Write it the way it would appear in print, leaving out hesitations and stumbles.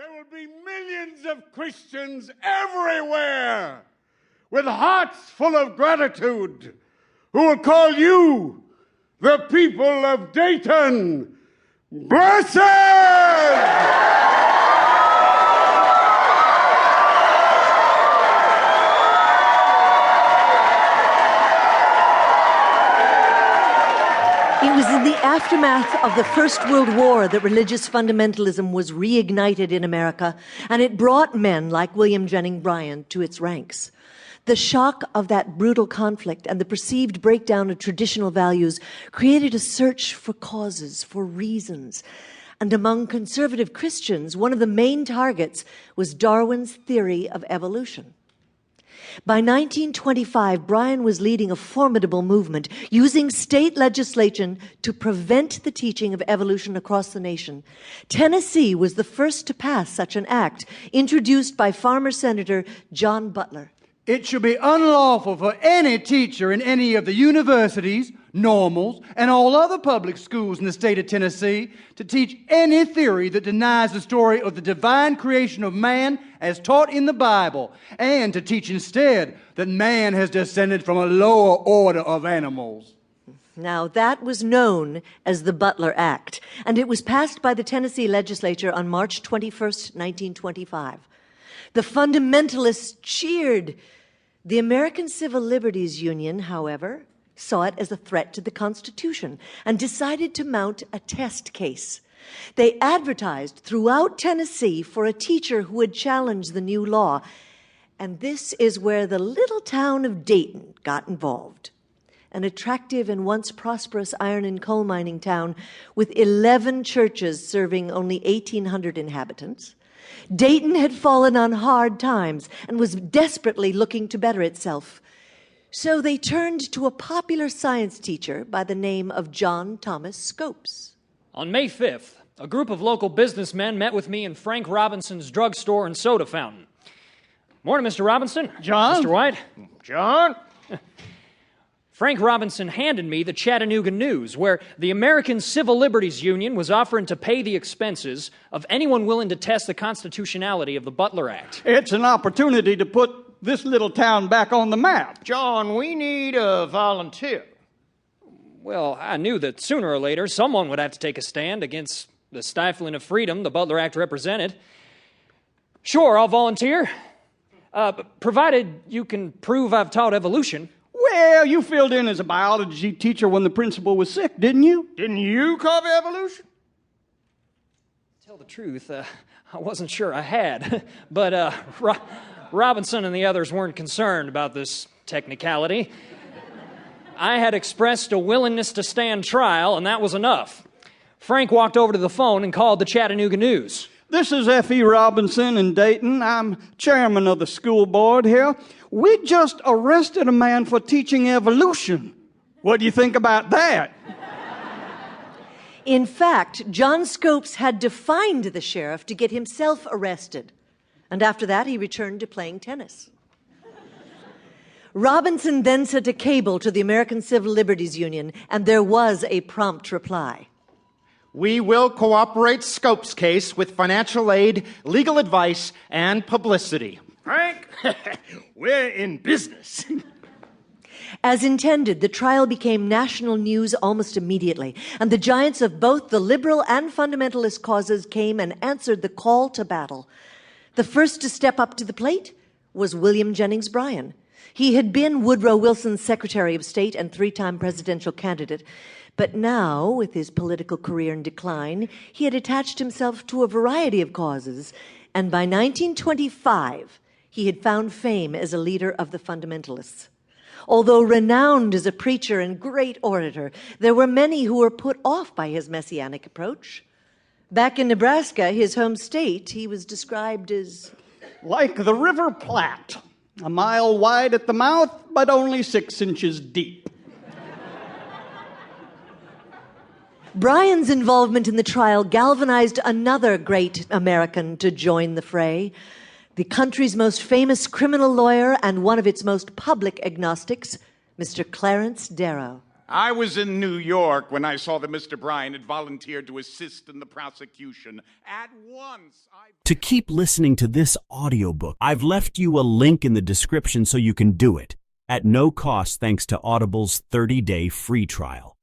there will be millions of Christians everywhere with hearts full of gratitude who will call you, the people of Dayton, blessed! It was in the aftermath of the First World War that religious fundamentalism was reignited in America, and it brought men like William Jennings Bryan to its ranks. The shock of that brutal conflict and the perceived breakdown of traditional values created a search for causes, for reasons. And among conservative Christians, one of the main targets was Darwin's theory of evolution. By 1925, Bryan was leading a formidable movement, using state legislation to prevent the teaching of evolution across the nation. Tennessee was the first to pass such an act, introduced by farmer Senator John Butler. It should be unlawful for any teacher in any of the universities, normals, and all other public schools in the state of Tennessee to teach any theory that denies the story of the divine creation of man as taught in the Bible, and to teach instead that man has descended from a lower order of animals. Now, that was known as the Butler Act, and it was passed by the Tennessee legislature on March 21st, 1925. The fundamentalists cheered. The American Civil Liberties Union, however, saw it as a threat to the Constitution and decided to mount a test case. They advertised throughout Tennessee for a teacher who would challenge the new law. And this is where the little town of Dayton got involved. An attractive and once prosperous iron and coal mining town with 11 churches serving only 1,800 inhabitants. Dayton had fallen on hard times and was desperately looking to better itself. So they turned to a popular science teacher by the name of John Thomas Scopes. On May 5th, a group of local businessmen met with me in Frank Robinson's drugstore and soda fountain. Morning, Mr. Robinson. John. Mr. White. John? Frank Robinson handed me the Chattanooga News, where the American Civil Liberties Union was offering to pay the expenses of anyone willing to test the constitutionality of the Butler Act. It's an opportunity to put this little town back on the map. John, we need a volunteer. Well, I knew that sooner or later someone would have to take a stand against the stifling of freedom the Butler Act represented. Sure, I'll volunteer, provided you can prove I've taught evolution. Well, you filled in as a biology teacher when the principal was sick, didn't you? Didn't you cover evolution? To tell the truth, I wasn't sure I had, but Robinson and the others weren't concerned about this technicality. I had expressed a willingness to stand trial, and that was enough. Frank walked over to the phone and called the Chattanooga News. This is F.E. Robinson in Dayton. I'm chairman of the school board here. We just arrested a man for teaching evolution. What do you think about that? In fact, John Scopes had defined the sheriff to get himself arrested. And after that, he returned to playing tennis. Robinson then sent a cable to the American Civil Liberties Union, and there was a prompt reply. We will cooperate Scopes' case with financial aid, legal advice, and publicity. Frank, we're in business. As intended, the trial became national news almost immediately, and the giants of both the liberal and fundamentalist causes came and answered the call to battle. The first to step up to the plate was William Jennings Bryan. He had been Woodrow Wilson's Secretary of State and three-time presidential candidate. But now, with his political career in decline, he had attached himself to a variety of causes, and by 1925, he had found fame as a leader of the fundamentalists. Although renowned as a preacher and great orator, there were many who were put off by his messianic approach. Back in Nebraska, his home state, he was described as Like the River Platte, a mile wide at the mouth, but only 6 inches deep. Bryan's involvement in the trial galvanized another great American to join the fray. The country's most famous criminal lawyer and one of its most public agnostics, Mr. Clarence Darrow. I was in New York when I saw that Mr. Bryan had volunteered to assist in the prosecution. At once, To keep listening to this audiobook, I've left you a link in the description so you can do it at no cost thanks to Audible's 30-day free trial.